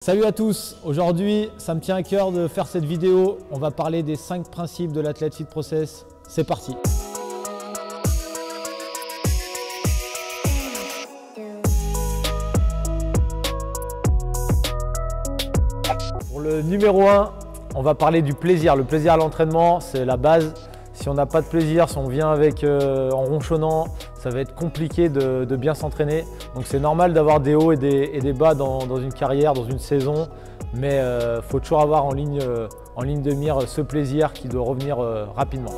Salut à tous, aujourd'hui ça me tient à cœur de faire cette vidéo. On va parler des 5 principes de l'Athlete Fit Process. C'est parti. Pour le numéro 1, on va parler du plaisir. Le plaisir à l'entraînement, c'est la base. Si on n'a pas de plaisir, si on vient avec en ronchonnant, ça va être compliqué de bien s'entraîner. Donc c'est normal d'avoir des hauts et des bas dans une carrière, dans une saison. Mais il faut toujours avoir en ligne de mire ce plaisir qui doit revenir rapidement.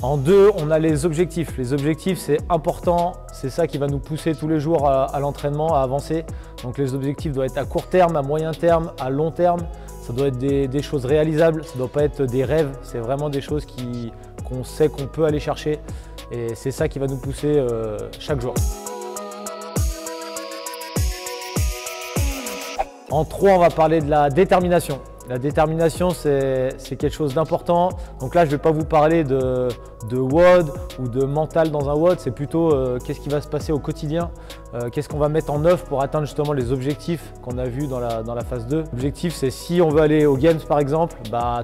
En 2, on a les objectifs. Les objectifs, c'est important. C'est ça qui va nous pousser tous les jours à l'entraînement, à avancer. Donc les objectifs doivent être à court terme, à moyen terme, à long terme. Ça doit être des choses réalisables, ça ne doit pas être des rêves, c'est vraiment des choses qu'on sait qu'on peut aller chercher et c'est ça qui va nous pousser chaque jour. En 3, on va parler de la détermination. La détermination, c'est quelque chose d'important. Donc là, je ne vais pas vous parler de WOD ou de mental dans un WOD, c'est plutôt qu'est-ce qui va se passer au quotidien, qu'est-ce qu'on va mettre en œuvre pour atteindre justement les objectifs qu'on a vus dans la phase 2. L'objectif, c'est si on veut aller aux Games par exemple,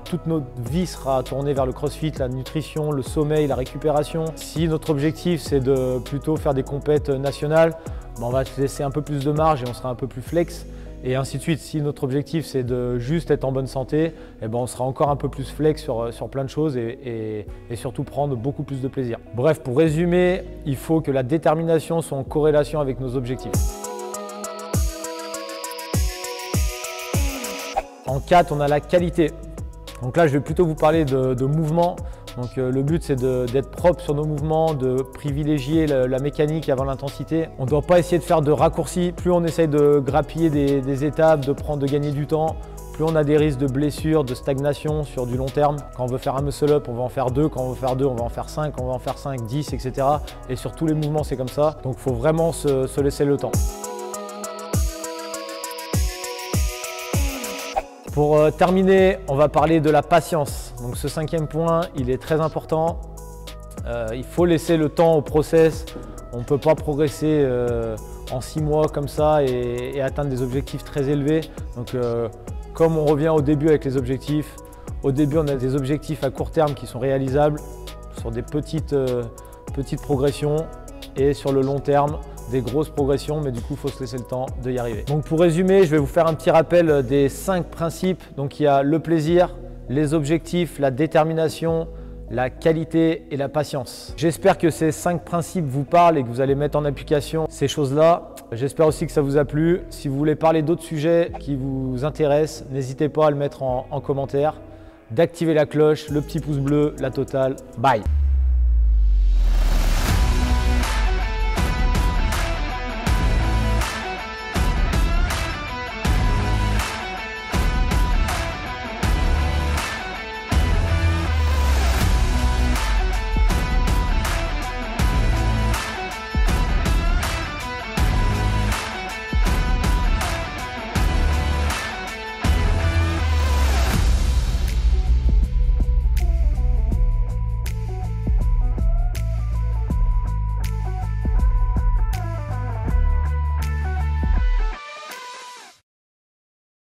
toute notre vie sera tournée vers le CrossFit, la nutrition, le sommeil, la récupération. Si notre objectif, c'est de plutôt faire des compètes nationales, on va se laisser un peu plus de marge et on sera un peu plus flex. Et ainsi de suite. Si notre objectif c'est de juste être en bonne santé, on sera encore un peu plus flex sur plein de choses et surtout prendre beaucoup plus de plaisir. Bref, pour résumer, il faut que la détermination soit en corrélation avec nos objectifs. En 4, on a la qualité. Donc là, je vais plutôt vous parler de mouvement. Donc le but c'est d'être propre sur nos mouvements, de privilégier la mécanique avant l'intensité. On ne doit pas essayer de faire de raccourcis. Plus on essaye de grappiller des étapes, de gagner du temps, plus on a des risques de blessures, de stagnation sur du long terme. Quand on veut faire un muscle-up, on va en faire 2. Quand on veut faire 2, on va en faire 5. On va en faire 5, 10, etc. Et sur tous les mouvements, c'est comme ça. Donc il faut vraiment se laisser le temps. Pour terminer, on va parler de la patience. Donc ce 5e point, il est très important. Il faut laisser le temps au process. On ne peut pas progresser en 6 mois comme ça et atteindre des objectifs très élevés. Donc comme on revient au début avec les objectifs, au début on a des objectifs à court terme qui sont réalisables sur des petites progressions et sur le long terme, des grosses progressions, mais du coup, il faut se laisser le temps d'y arriver. Donc pour résumer, je vais vous faire un petit rappel des 5 principes. Donc il y a le plaisir, les objectifs, la détermination, la qualité et la patience. J'espère que ces 5 principes vous parlent et que vous allez mettre en application ces choses-là. J'espère aussi que ça vous a plu. Si vous voulez parler d'autres sujets qui vous intéressent, n'hésitez pas à le mettre en commentaire, d'activer la cloche, le petit pouce bleu, la totale. Bye!